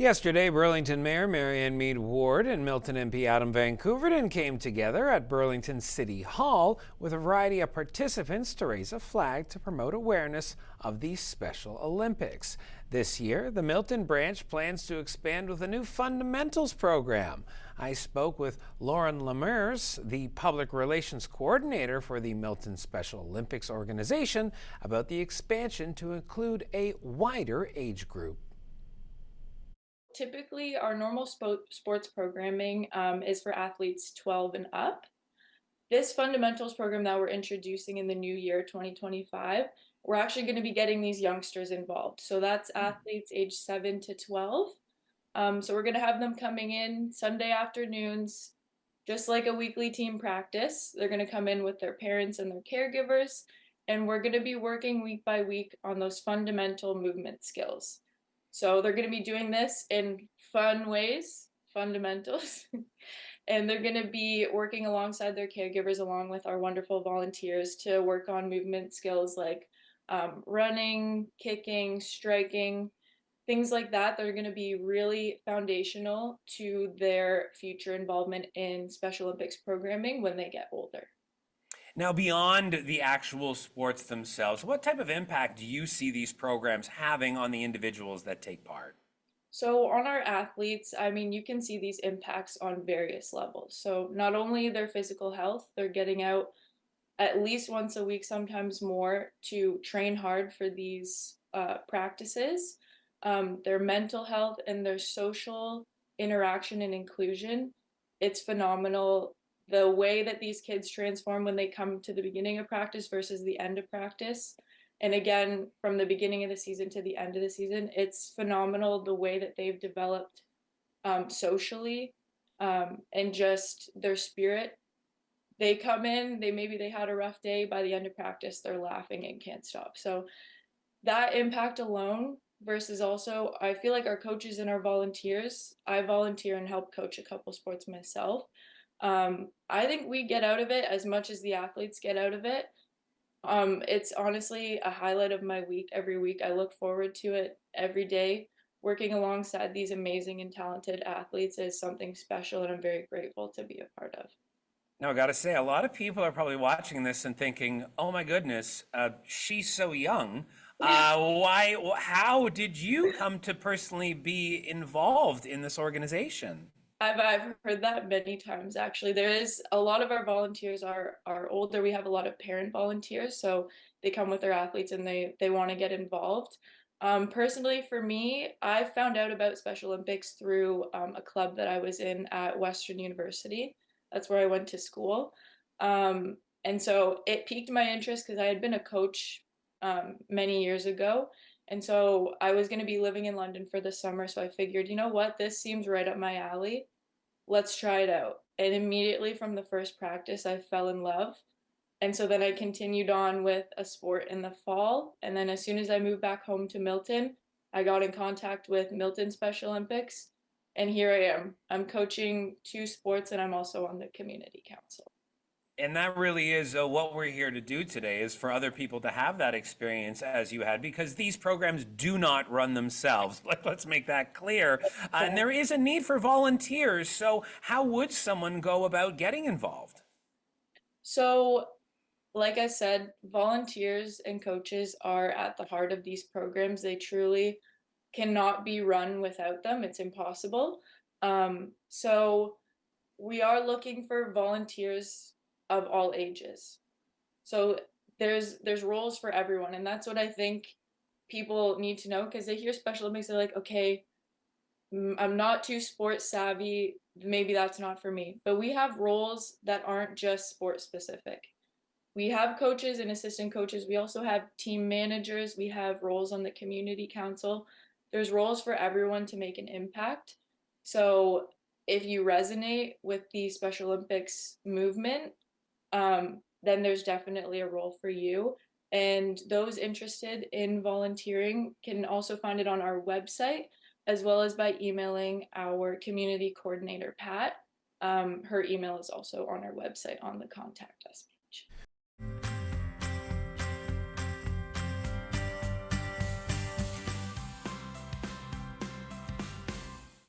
Yesterday, Burlington Mayor Marianne Meed Ward and Milton MP Adam Van Koeverden came together at Burlington City Hall with a variety of participants to raise a flag to promote awareness of the Special Olympics. This year, the Milton branch plans to expand with a new fundamentals program. I spoke with Lauren Lemers, the public relations coordinator for the Milton Special Olympics organization, about the expansion to include a wider age group. Typically, our normal sports programming is for athletes 12 and up. This fundamentals program that we're introducing in the new year, 2025, we're actually going to be getting these youngsters involved. So that's athletes age 7 to 12. So we're going to have them coming in Sunday afternoons, just like a weekly team practice. They're going to come in with their parents and their caregivers, and we're going to be working week by week on those fundamental movement skills. So they're going to be doing this in fun ways, fundamentals, and they're going to be working alongside their caregivers along with our wonderful volunteers to work on movement skills like running, kicking, striking, things like that. That are going to be really foundational to their future involvement in Special Olympics programming when they get older. Now, beyond the actual sports themselves, what type of impact do you see these programs having on the individuals that take part? So on our athletes, I mean, you can see these impacts on various levels. So not only their physical health, they're getting out at least once a week, sometimes more, to train hard for these practices. Their mental health and their social interaction and inclusion, it's phenomenal. The way that these kids transform when they come to the beginning of practice versus the end of practice. And again, from the beginning of the season to the end of the season, it's phenomenal the way that they've developed socially, and just their spirit. They come in, they had a rough day. By the end of practice, they're laughing and can't stop. So that impact alone versus also, I feel like our coaches and our volunteers, I volunteer and help coach a couple sports myself. I think we get out of it as much as the athletes get out of it. It's honestly a highlight of my week every week. I look forward to it every day. Working alongside these amazing and talented athletes is something special, and I'm very grateful to be a part of. Now, I got to say, a lot of people are probably watching this and thinking, "Oh my goodness, she's so young." Why? How did you come to personally be involved in this organization? I've heard that many times actually. There is a lot of our volunteers are older. We have a lot of parent volunteers, so they come with their athletes and they want to get involved. Personally, for me, I found out about Special Olympics through a club that I was in at Western University. That's where I went to school. And so it piqued my interest because I had been a coach many years ago. And so I was going to be living in London for the summer. So I figured, you know what, this seems right up my alley. Let's try it out. And immediately from the first practice, I fell in love. And so then I continued on with a sport in the fall. And then as soon as I moved back home to Milton, I got in contact with Milton Special Olympics. And here I am. I'm coaching two sports and I'm also on the community council. And that really is what we're here to do today, is for other people to have that experience as you had, because these programs do not run themselves. Let's make that clear. And there is a need for volunteers. So how would someone go about getting involved? So, like I said, volunteers and coaches are at the heart of these programs. They truly cannot be run without them. It's impossible. So we are looking for volunteers of all ages. So there's roles for everyone, and that's what I think people need to know because they hear Special Olympics, they're like, okay, I'm not too sports savvy. Maybe that's not for me. But we have roles that aren't just sport specific. We have coaches and assistant coaches. We also have team managers. We have roles on the community council. There's roles for everyone to make an impact. So if you resonate with the Special Olympics movement, then there's definitely a role for you. And those interested in volunteering can also find it on our website, as well as by emailing our community coordinator, Pat. Her email is also on our website on the contact us